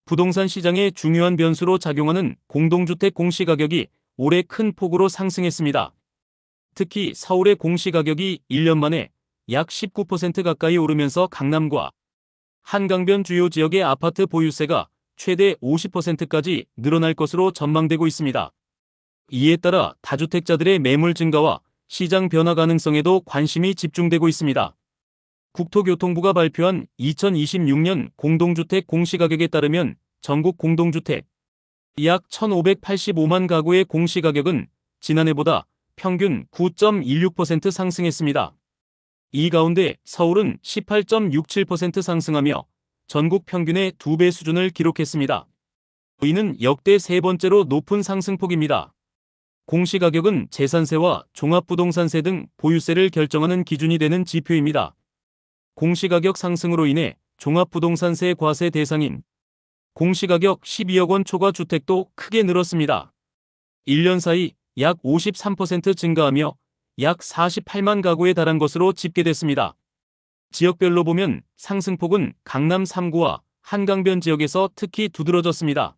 부동산 시장의 중요한 변수로 작용하는 공동주택 공시가격이 올해 큰 폭으로 상승했습니다. 특히 서울의 공시가격이 1년 만에 약 19% 가까이 오르면서 강남과 한강변 주요 지역의 아파트 보유세가 최대 50%까지 늘어날 것으로 전망되고 있습니다. 이에 따라 다주택자들의 매물 증가와 시장 변화 가능성에도 관심이 집중되고 있습니다. 국토교통부가 발표한 2026년 공동주택 공시가격에 따르면 전국 공동주택 약 1,585만 가구의 공시가격은 지난해보다 평균 9.16% 상승했습니다. 이 가운데 서울은 18.67% 상승하며 전국 평균의 2배 수준을 기록했습니다. 이는 역대 세 번째로 높은 상승폭입니다. 공시가격은 재산세와 종합부동산세 등 보유세를 결정하는 기준이 되는 지표입니다. 공시가격 상승으로 인해 종합부동산세 과세 대상인 공시가격 12억 원 초과 주택도 크게 늘었습니다. 1년 사이 약 53% 증가하며 약 48만 가구에 달한 것으로 집계됐습니다. 지역별로 보면 상승폭은 강남 3구와 한강변 지역에서 특히 두드러졌습니다.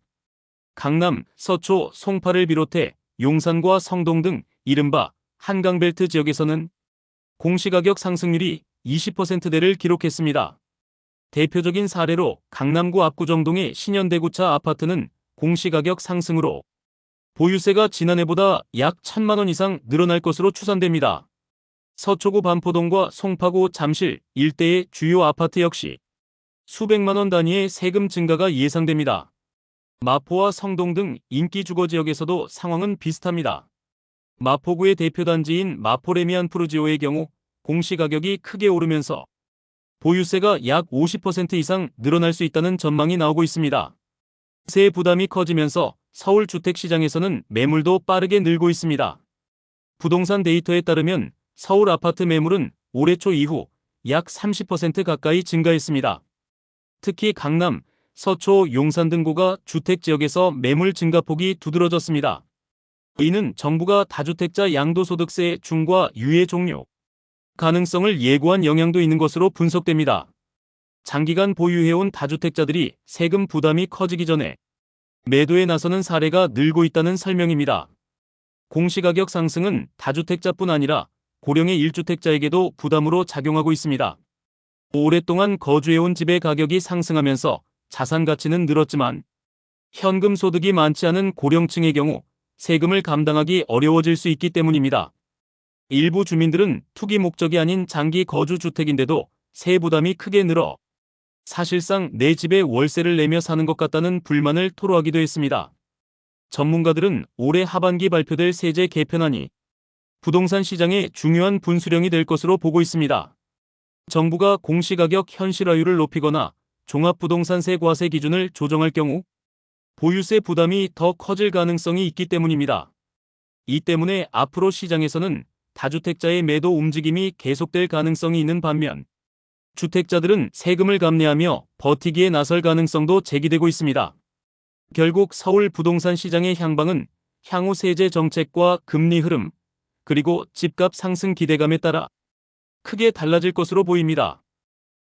강남, 서초, 송파를 비롯해 용산과 성동 등 이른바 한강벨트 지역에서는 공시가격 상승률이 20%대를 기록했습니다. 대표적인 사례로 강남구 압구정동의 신현대구차 아파트는 공시가격 상승으로 보유세가 지난해보다 약 1,000만 원 이상 늘어날 것으로 추산됩니다. 서초구 반포동과 송파구 잠실 일대의 주요 아파트 역시 수백만 원 단위의 세금 증가가 예상됩니다. 마포와 성동 등 인기 주거 지역에서도 상황은 비슷합니다. 마포구의 대표 단지인 마포레미안 푸르지오의 경우 공시가격이 크게 오르면서 보유세가 약 50% 이상 늘어날 수 있다는 전망이 나오고 있습니다. 세 부담이 커지면서 서울 주택시장에서는 매물도 빠르게 늘고 있습니다. 부동산 데이터에 따르면 서울 아파트 매물은 올해 초 이후 약 30% 가까이 증가했습니다. 특히 강남, 서초, 용산 등구가 주택지역에서 매물 증가폭이 두드러졌습니다. 이는 정부가 다주택자 양도소득세 중과 유예 종료 가능성을 예고한 영향도 있는 것으로 분석됩니다. 장기간 보유해온 다주택자들이 세금 부담이 커지기 전에 매도에 나서는 사례가 늘고 있다는 설명입니다. 공시가격 상승은 다주택자뿐 아니라 고령의 1주택자에게도 부담으로 작용하고 있습니다. 오랫동안 거주해온 집의 가격이 상승하면서 자산 가치는 늘었지만 현금 소득이 많지 않은 고령층의 경우 세금을 감당하기 어려워질 수 있기 때문입니다. 일부 주민들은 투기 목적이 아닌 장기 거주 주택인데도 세 부담이 크게 늘어 사실상 내 집에 월세를 내며 사는 것 같다는 불만을 토로하기도 했습니다. 전문가들은 올해 하반기 발표될 세제 개편안이 부동산 시장의 중요한 분수령이 될 것으로 보고 있습니다. 정부가 공시가격 현실화율을 높이거나 종합부동산세 과세 기준을 조정할 경우 보유세 부담이 더 커질 가능성이 있기 때문입니다. 이 때문에 앞으로 시장에서는 다주택자의 매도 움직임이 계속될 가능성이 있는 반면 주택자들은 세금을 감내하며 버티기에 나설 가능성도 제기되고 있습니다. 결국 서울 부동산 시장의 향방은 향후 세제 정책과 금리 흐름, 그리고 집값 상승 기대감에 따라 크게 달라질 것으로 보입니다.